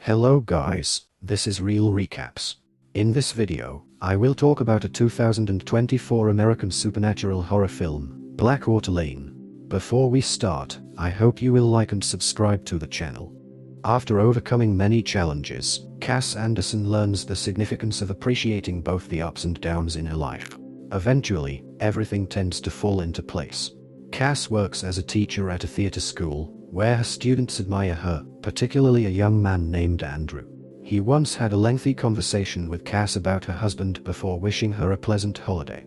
Hello guys, this is Real Recaps. In this video, I will talk about a 2024 American supernatural horror film, Blackwater Lane. Before we start, I hope you will like and subscribe to the channel. After overcoming many challenges, Cass Anderson learns the significance of appreciating both the ups and downs in her life. Eventually, everything tends to fall into place. Cass works as a teacher at a theater school, where her students admire her, particularly a young man named Andrew. He once had a lengthy conversation with Cass about her husband before wishing her a pleasant holiday.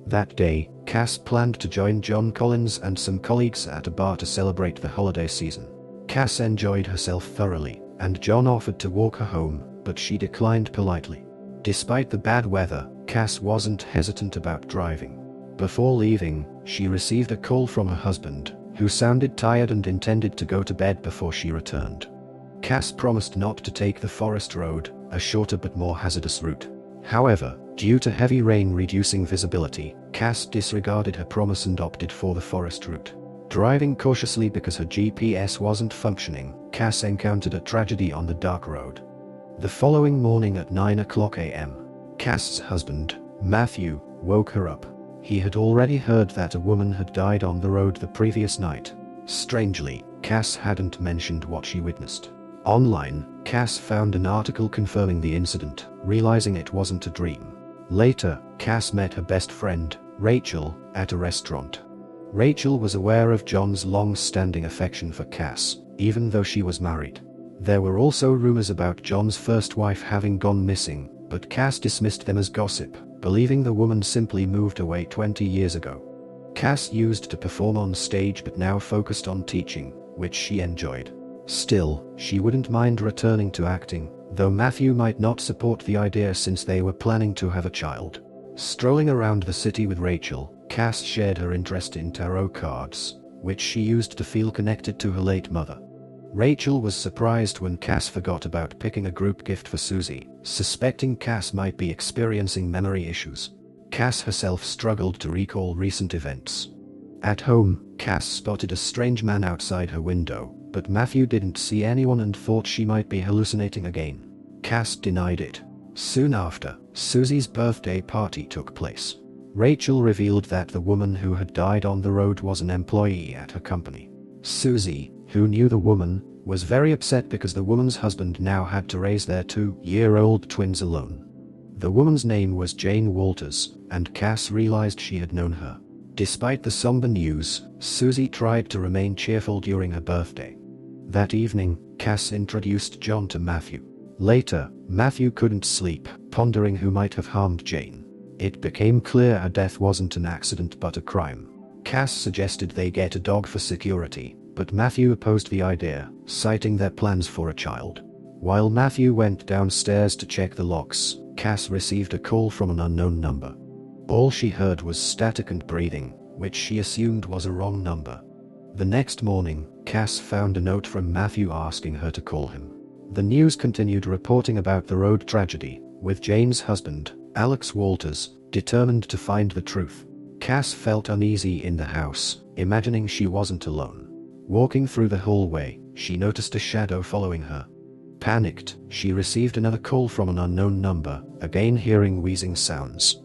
That day, Cass planned to join John Collins and some colleagues at a bar to celebrate the holiday season. Cass enjoyed herself thoroughly, and John offered to walk her home, but she declined politely. Despite the bad weather, Cass wasn't hesitant about driving. Before leaving, she received a call from her husband, who sounded tired and intended to go to bed before she returned. Cass promised not to take the forest road, a shorter but more hazardous route. However, due to heavy rain reducing visibility, Cass disregarded her promise and opted for the forest route. Driving cautiously because her GPS wasn't functioning, Cass encountered a tragedy on the dark road. The following morning at 9 a.m., Cass's husband, Matthew, woke her up. He had already heard that a woman had died on the road the previous night. Strangely, Cass hadn't mentioned what she witnessed. Online, Cass found an article confirming the incident, realizing it wasn't a dream. Later, Cass met her best friend, Rachel, at a restaurant. Rachel was aware of John's long-standing affection for Cass, even though she was married. There were also rumors about John's first wife having gone missing, but Cass dismissed them as gossip, believing the woman simply moved away 20 years ago. Cass used to perform on stage but now focused on teaching, which she enjoyed. Still, she wouldn't mind returning to acting, though Matthew might not support the idea since they were planning to have a child. Strolling around the city with Rachel, Cass shared her interest in tarot cards, which she used to feel connected to her late mother. Rachel was surprised when Cass forgot about picking a group gift for Susie, suspecting Cass might be experiencing memory issues. Cass herself struggled to recall recent events. At home, Cass spotted a strange man outside her window, but Matthew didn't see anyone and thought she might be hallucinating again. Cass denied it. Soon after, Susie's birthday party took place. Rachel revealed that the woman who had died on the road was an employee at her company. Susie, who knew the woman, was very upset because the woman's husband now had to raise their 2-year-old twins alone. The woman's name was Jane Walters, and Cass realized she had known her. Despite the somber news, Susie tried to remain cheerful during her birthday. That evening, Cass introduced John to Matthew. Later, Matthew couldn't sleep, pondering who might have harmed Jane. It became clear her death wasn't an accident but a crime. Cass suggested they get a dog for security, but Matthew opposed the idea, citing their plans for a child. While Matthew went downstairs to check the locks, Cass received a call from an unknown number. All she heard was static and breathing, which she assumed was a wrong number. The next morning, Cass found a note from Matthew asking her to call him. The news continued reporting about the road tragedy, with Jane's husband, Alex Walters, determined to find the truth. Cass felt uneasy in the house, imagining she wasn't alone. Walking through the hallway, she noticed a shadow following her. Panicked, she received another call from an unknown number, again hearing wheezing sounds.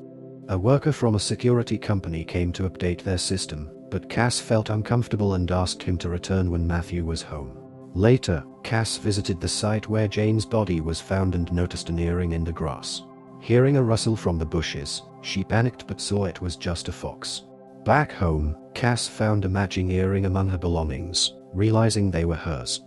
A worker from a security company came to update their system, but Cass felt uncomfortable and asked him to return when Matthew was home. Later, Cass visited the site where Jane's body was found and noticed an earring in the grass. Hearing a rustle from the bushes, she panicked but saw it was just a fox. Back home, Cass found a matching earring among her belongings, realizing they were hers.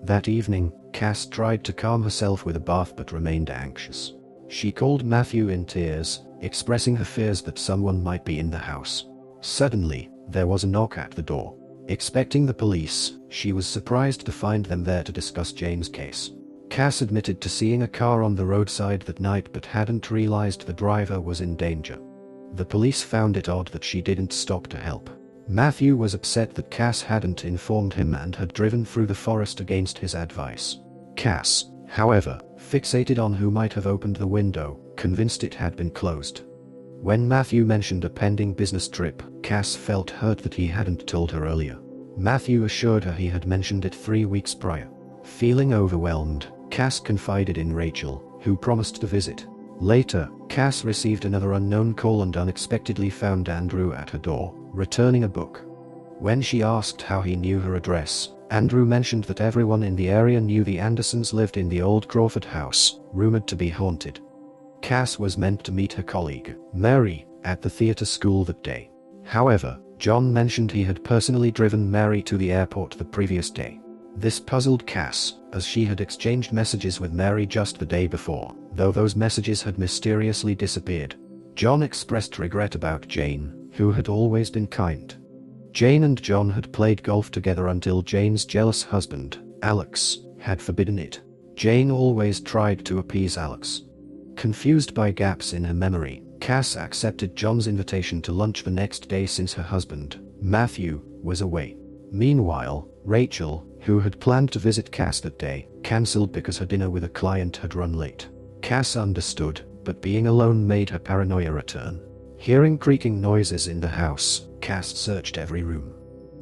That evening, Cass tried to calm herself with a bath but remained anxious. She called Matthew in tears, expressing her fears that someone might be in the house. Suddenly, there was a knock at the door. Expecting the police, she was surprised to find them there to discuss Jane's case. Cass admitted to seeing a car on the roadside that night but hadn't realized the driver was in danger. The police found it odd that she didn't stop to help. Matthew was upset that Cass hadn't informed him and had driven through the forest against his advice. Cass, however, fixated on who might have opened the window, convinced it had been closed. When Matthew mentioned a pending business trip, Cass felt hurt that he hadn't told her earlier. Matthew assured her he had mentioned it 3 weeks prior. Feeling overwhelmed, Cass confided in Rachel, who promised to visit. Later, Cass received another unknown call and unexpectedly found Andrew at her door, returning a book. When she asked how he knew her address, Andrew mentioned that everyone in the area knew the Andersons lived in the old Crawford house, rumored to be haunted. Cass was meant to meet her colleague, Mary, at the theater school that day. However, John mentioned he had personally driven Mary to the airport the previous day. This puzzled Cass, as she had exchanged messages with Mary just the day before, though those messages had mysteriously disappeared. John expressed regret about Jane, who had always been kind. Jane and John had played golf together until Jane's jealous husband, Alex, had forbidden it. Jane always tried to appease Alex. Confused by gaps in her memory, Cass accepted John's invitation to lunch the next day since her husband, Matthew, was away. Meanwhile, Rachel, who had planned to visit Cass that day, cancelled because her dinner with a client had run late. Cass understood, but being alone made her paranoia return. Hearing creaking noises in the house, Cass searched every room.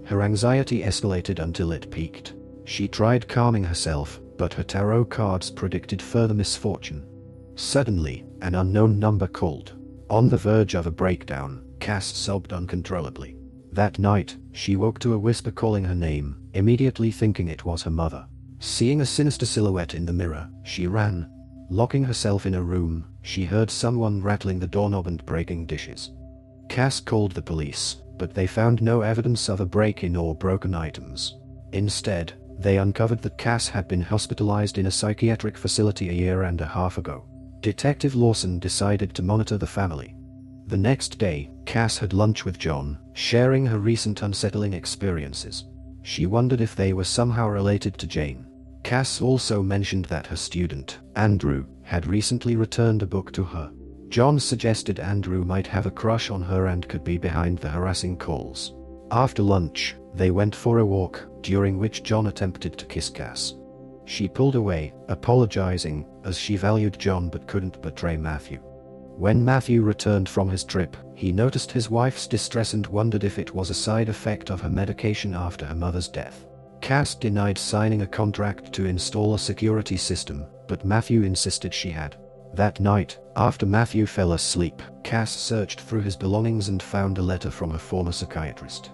Her anxiety escalated until it peaked. She tried calming herself, but her tarot cards predicted further misfortune. Suddenly, an unknown number called. On the verge of a breakdown, Cass sobbed uncontrollably. That night, she woke to a whisper calling her name, immediately thinking it was her mother. Seeing a sinister silhouette in the mirror, she ran. Locking herself in a room, she heard someone rattling the doorknob and breaking dishes. Cass called the police, but they found no evidence of a break-in or broken items. Instead, they uncovered that Cass had been hospitalized in a psychiatric facility a year and a half ago. Detective Lawson decided to monitor the family. The next day, Cass had lunch with John, sharing her recent unsettling experiences. She wondered if they were somehow related to Jane. Cass also mentioned that her student, Andrew, had recently returned a book to her. John suggested Andrew might have a crush on her and could be behind the harassing calls. After lunch, they went for a walk, during which John attempted to kiss Cass. She pulled away, apologizing, as she valued John but couldn't betray Matthew. When Matthew returned from his trip, he noticed his wife's distress and wondered if it was a side effect of her medication after her mother's death. Cass denied signing a contract to install a security system, but Matthew insisted she had. That night, after Matthew fell asleep, Cass searched through his belongings and found a letter from her former psychiatrist.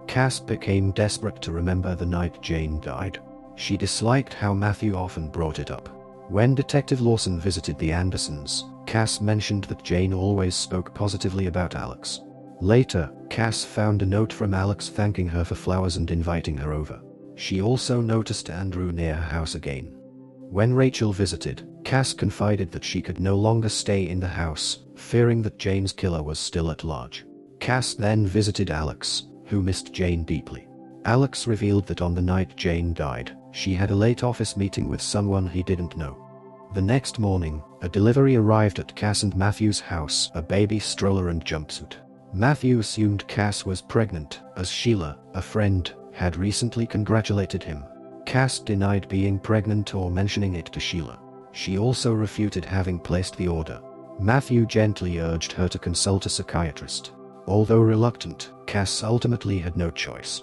Cass became desperate to remember the night Jane died. She disliked how Matthew often brought it up. When Detective Lawson visited the Andersons, Cass mentioned that Jane always spoke positively about Alex. Later, Cass found a note from Alex thanking her for flowers and inviting her over. She also noticed Andrew near her house again. When Rachel visited, Cass confided that she could no longer stay in the house, fearing that Jane's killer was still at large. Cass then visited Alex, who missed Jane deeply. Alex revealed that on the night Jane died, she had a late office meeting with someone he didn't know. The next morning, a delivery arrived at Cass and Matthew's house, a baby stroller and jumpsuit. Matthew assumed Cass was pregnant, as Sheila, a friend, had recently congratulated him. Cass denied being pregnant or mentioning it to Sheila. She also refuted having placed the order. Matthew gently urged her to consult a psychiatrist. Although reluctant, Cass ultimately had no choice.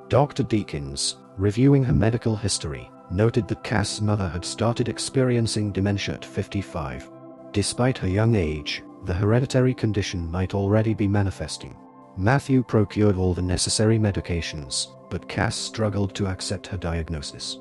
Dr. Deakins, reviewing her medical history, noted that Cass's mother had started experiencing dementia at 55. Despite her young age, the hereditary condition might already be manifesting. Matthew procured all the necessary medications, but Cass struggled to accept her diagnosis.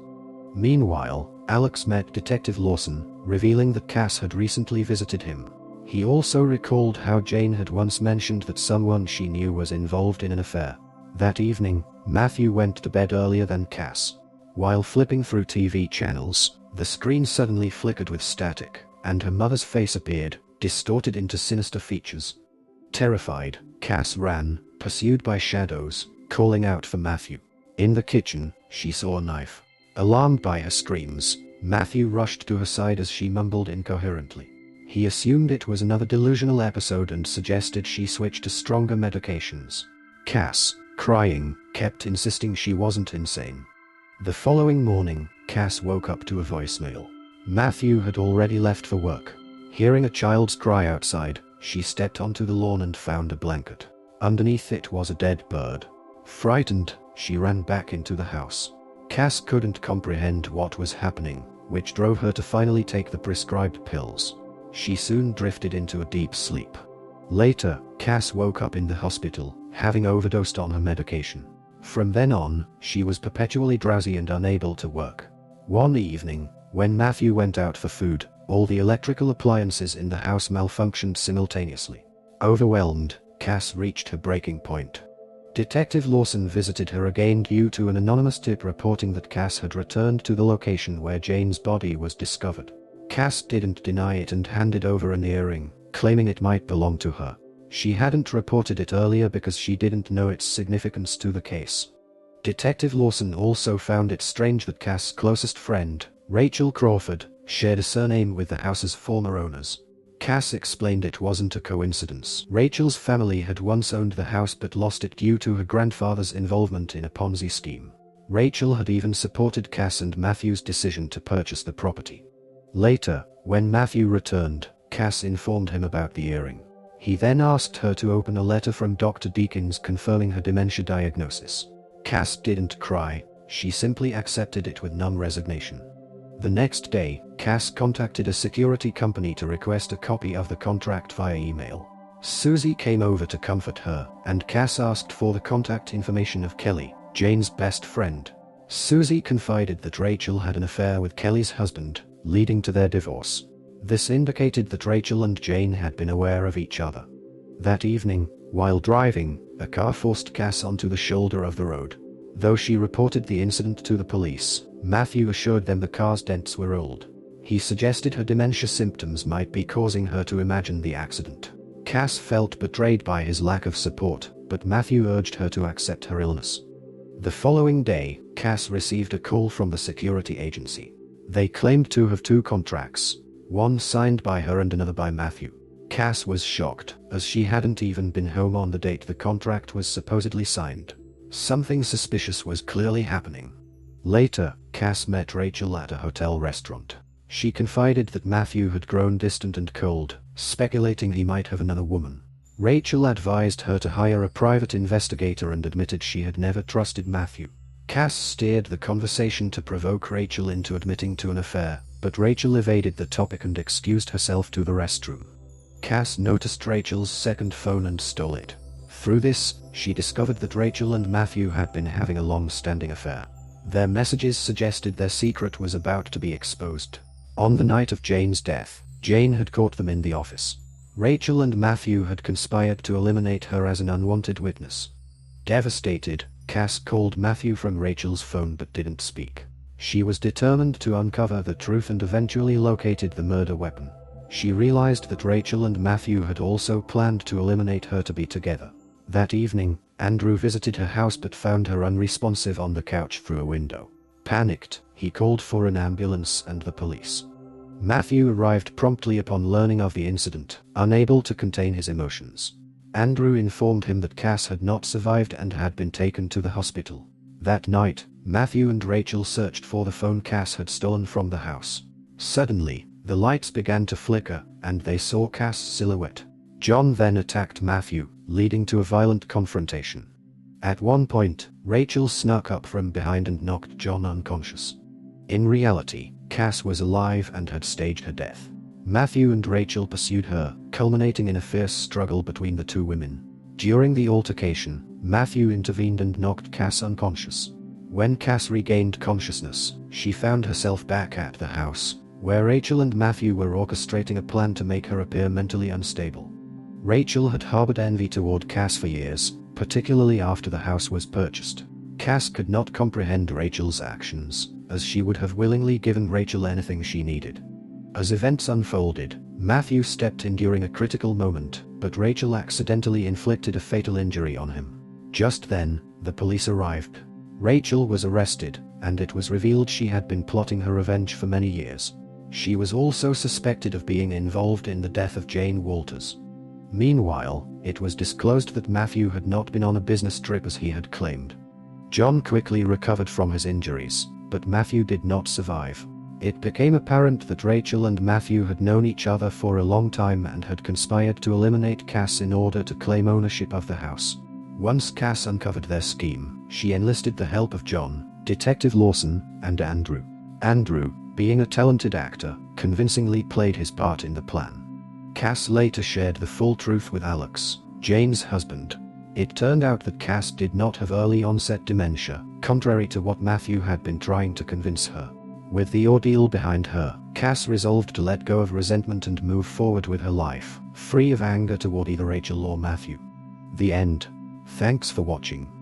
Meanwhile, Alex met Detective Lawson, revealing that Cass had recently visited him. He also recalled how Jane had once mentioned that someone she knew was involved in an affair. That evening, Matthew went to bed earlier than Cass. While flipping through TV channels, the screen suddenly flickered with static, and her mother's face appeared, distorted into sinister features. Terrified, Cass ran, pursued by shadows, calling out for Matthew. In the kitchen, she saw a knife. Alarmed by her screams, Matthew rushed to her side as she mumbled incoherently. He assumed it was another delusional episode and suggested she switch to stronger medications. Cass, crying, kept insisting she wasn't insane. The following morning, Cass woke up to a voicemail. Matthew had already left for work. Hearing a child's cry outside, she stepped onto the lawn and found a blanket. Underneath it was a dead bird. Frightened, she ran back into the house. Cass couldn't comprehend what was happening, which drove her to finally take the prescribed pills. She soon drifted into a deep sleep. Later, Cass woke up in the hospital, having overdosed on her medication. From then on, she was perpetually drowsy and unable to work. One evening, when Matthew went out for food, all the electrical appliances in the house malfunctioned simultaneously. Overwhelmed, Cass reached her breaking point. Detective Lawson visited her again due to an anonymous tip reporting that Cass had returned to the location where Jane's body was discovered. Cass didn't deny it and handed over an earring, claiming it might belong to her. She hadn't reported it earlier because she didn't know its significance to the case. Detective Lawson also found it strange that Cass' closest friend, Rachel Crawford, shared a surname with the house's former owners. Cass explained it wasn't a coincidence. Rachel's family had once owned the house but lost it due to her grandfather's involvement in a Ponzi scheme. Rachel had even supported Cass and Matthew's decision to purchase the property. Later, when Matthew returned, Cass informed him about the earring. He then asked her to open a letter from Dr. Deakins confirming her dementia diagnosis. Cass didn't cry, she simply accepted it with numb resignation. The next day, Cass contacted a security company to request a copy of the contract via email. Susie came over to comfort her, and Cass asked for the contact information of Kelly, Jane's best friend. Susie confided that Rachel had an affair with Kelly's husband, leading to their divorce. This indicated that Rachel and Jane had been aware of each other. That evening, while driving, a car forced Cass onto the shoulder of the road. Though she reported the incident to the police, Matthew assured them the car's dents were old. He suggested her dementia symptoms might be causing her to imagine the accident. Cass felt betrayed by his lack of support, but Matthew urged her to accept her illness. The following day, Cass received a call from the security agency. They claimed to have two contracts, one signed by her and another by Matthew. Cass was shocked, as she hadn't even been home on the date the contract was supposedly signed. Something suspicious was clearly happening. Later, Cass met Rachel at a hotel restaurant. She confided that Matthew had grown distant and cold, speculating he might have another woman. Rachel advised her to hire a private investigator and admitted she had never trusted Matthew. Cass steered the conversation to provoke Rachel into admitting to an affair, but Rachel evaded the topic and excused herself to the restroom. Cass noticed Rachel's second phone and stole it. Through this, she discovered that Rachel and Matthew had been having a long-standing affair. Their messages suggested their secret was about to be exposed. On the night of Jane's death, Jane had caught them in the office. Rachel and Matthew had conspired to eliminate her as an unwanted witness. Devastated, Cass called Matthew from Rachel's phone but didn't speak. She was determined to uncover the truth and eventually located the murder weapon. She realized that Rachel and Matthew had also planned to eliminate her to be together. That evening, Andrew visited her house but found her unresponsive on the couch through a window. Panicked, he called for an ambulance and the police. Matthew arrived promptly upon learning of the incident, unable to contain his emotions. Andrew informed him that Cass had not survived and had been taken to the hospital. That night, Matthew and Rachel searched for the phone Cass had stolen from the house. Suddenly, the lights began to flicker, and they saw Cass' silhouette. John then attacked Matthew, leading to a violent confrontation. At one point, Rachel snuck up from behind and knocked John unconscious. In reality, Cass was alive and had staged her death. Matthew and Rachel pursued her, culminating in a fierce struggle between the two women. During the altercation, Matthew intervened and knocked Cass unconscious. When Cass regained consciousness, she found herself back at the house, where Rachel and Matthew were orchestrating a plan to make her appear mentally unstable. Rachel had harbored envy toward Cass for years, particularly after the house was purchased. Cass could not comprehend Rachel's actions, as she would have willingly given Rachel anything she needed. As events unfolded, Matthew stepped in during a critical moment, but Rachel accidentally inflicted a fatal injury on him. Just then, the police arrived. Rachel was arrested, and it was revealed she had been plotting her revenge for many years. She was also suspected of being involved in the death of Jane Walters. Meanwhile, it was disclosed that Matthew had not been on a business trip as he had claimed. John quickly recovered from his injuries, but Matthew did not survive. It became apparent that Rachel and Matthew had known each other for a long time and had conspired to eliminate Cass in order to claim ownership of the house. Once Cass uncovered their scheme, she enlisted the help of John, Detective Lawson, and Andrew. Andrew, Being a talented actor, convincingly played his part in the plan. Cass later shared the full truth with Alex, Jane's husband. It turned out that Cass did not have early onset dementia, contrary to what Matthew had been trying to convince her. With the ordeal behind her, Cass resolved to let go of resentment and move forward with her life, free of anger toward either Rachel or Matthew. The end. Thanks for watching.